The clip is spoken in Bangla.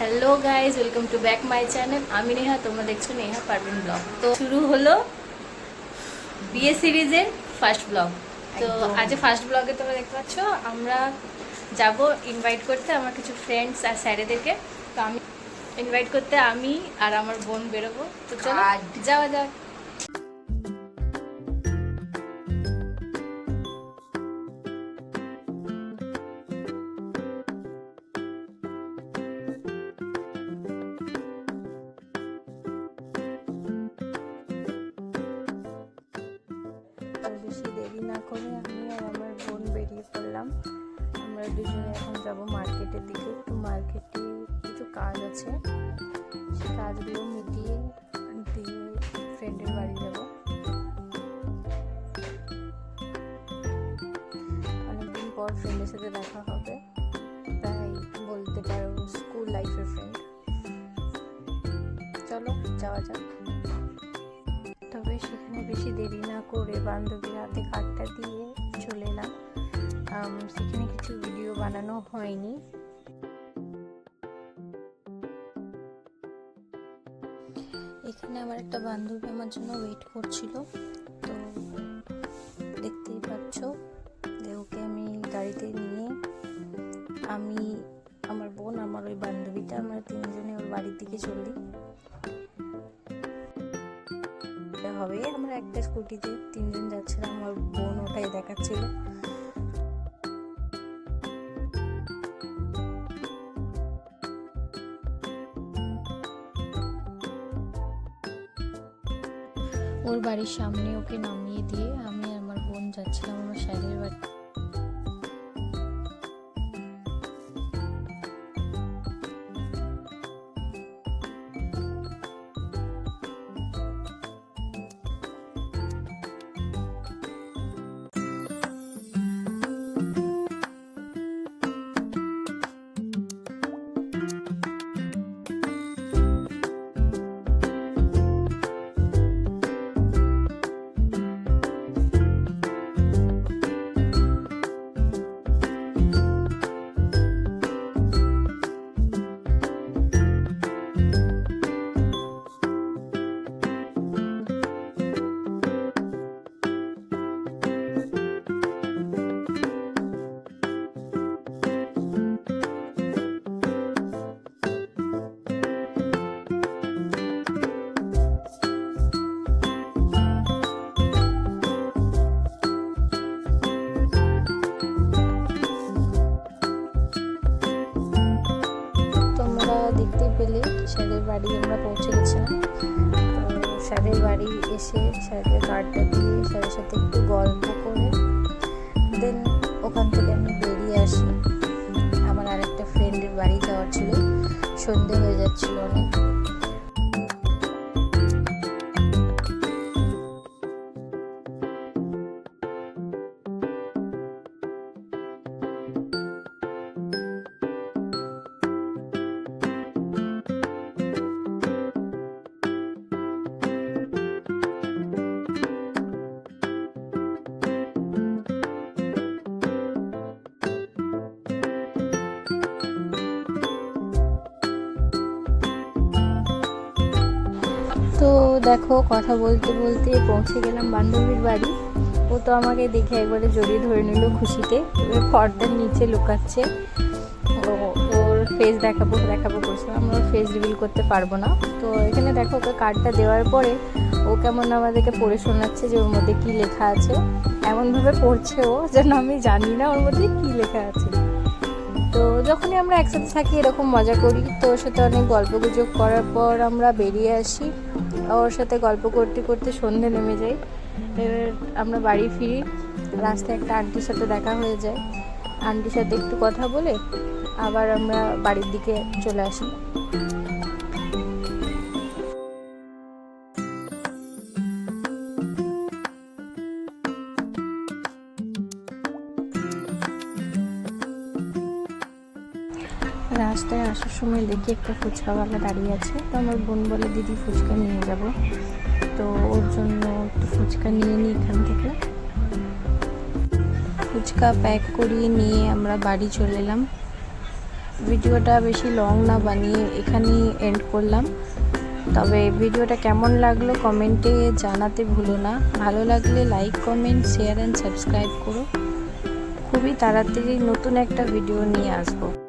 Hello guys, welcome to back my channel. আমি নেহা, তোমরা দেখছো নেহা পারভিন ব্লগ। তো শুরু হলো বিয়ে সিরিজের ফার্স্ট ব্লগ। তো আজ ফার্স্ট ব্লগে তোমরা দেখতে পাচ্ছ আমরা যাব ইনভাইট করতে আমার কিছু ফ্রেন্ডস আর স্যারেদেরকে। তো আমি ইনভাইট করতে আমি আর আমার বোন বেরোবো। তো চলো যাওয়া যাক। বেশি দেরি না করে আমি আর আমার বোন বেরিয়ে পড়লাম। আমরা দুজনে এখন যাব মার্কেটের দিকে। একটু মার্কেটে কিছু কাজ আছে, সেই কাজগুলো মিটিয়ে দিয়ে ফ্রেন্ডের বাড়ি যাব। অনেকদিন পর ফ্রেন্ডের সাথে দেখা হবে, তাই বলতে পারো স্কুল লাইফের ফ্রেন্ড। চলো যাওয়া যাক। তবে সেখানে বেশি দেরি না করে বান্ধবীর হাতে কার্ডটা দিয়ে চলে এলাম। সেখানে কিছু ভিডিও বানানো হয়নি। এখানে আমার একটা বান্ধবী আমার জন্য ওয়েট করছিল। তো দেখতেই পাচ্ছ যে ওকে আমি গাড়িতে নিয়ে আমি, আমার বোন, আমার ওই বান্ধবীটা, আমরা তিনজনে ওর বাড়ির দিকে চলি। হবে আমরা একটা স্কুটিতে তিনজন যাচ্ছিলাম, আমার বোন ওটাই দেখাচ্ছিল। ওর বাড়ির সামনে ওকে নামিয়ে দিয়ে আমি আর আমার বোন যাচ্ছিলাম আমার স্যারের বাড়ি। দেখতে পেলে স্যারের বাড়ি আমরা পৌঁছে গেছিলাম। তো স্যারের বাড়ি এসে স্যারের কার্ডটা দিয়ে স্যারের সাথে একটু গল্প করে দেন ওখান থেকে আমি বেরিয়ে আসি। আমার আরেকটা ফ্রেন্ডের বাড়ি যাওয়ার ছিল, সন্ধে হয়ে যাচ্ছিল অনেক। তো দেখো, কথা বলতে বলতে পৌঁছে গেলাম বান্ধবীর বাড়ি। ও তো আমাকে দেখে একবারে জড়িয়ে ধরে নিল খুশিতে। পর্দার নিচে লুকাচ্ছে, ওর ফেস দেখাবো করছে। আমরা ওর ফেস রিভিল করতে পারবো না। তো এখানে দেখো, ওকে কার্ডটা দেওয়ার পরে ও কেমন আমাদেরকে পড়ে শোনাচ্ছে যে ওর মধ্যে কী লেখা আছে। এমনভাবে পড়ছে ও যেন আমি জানি না ওর মধ্যে কী লেখা আছে। তো যখনই আমরা একসাথে থাকি এরকম মজা করি। তো ওর সাথে অনেক গল্পগুজব করার পর আমরা বেরিয়ে আসি। ওর সাথে গল্প করতে করতে সন্ধে নেমে যাই। এবার আমরা বাড়ি ফিরি। রাস্তায় একটা আন্টির সাথে দেখা হয়ে যায়। আন্টির সাথে একটু কথা বলে আবার আমরা বাড়ির দিকে চলে আসি। রাস্তায় আসার সময় দেখি একটা ফুচকাওয়ালা দাঁড়িয়ে আছে। তো আমার বোন বলে, দিদি ফুচকা নিয়ে যাব। তো ওর জন্য একটু ফুচকা নিয়ে নিই এখান থেকে। ফুচকা প্যাক করিয়ে নিয়ে আমরা বাড়ি চলে এলাম। ভিডিওটা বেশি লং না বানিয়ে এখানেই এন্ড করলাম। তবে ভিডিওটা কেমন লাগলো কমেন্টে জানাতে ভুলো না। ভালো লাগলে like, comment, share and subscribe করো। খুবই তাড়াতাড়ি নতুন একটা ভিডিও নিয়ে আসবো।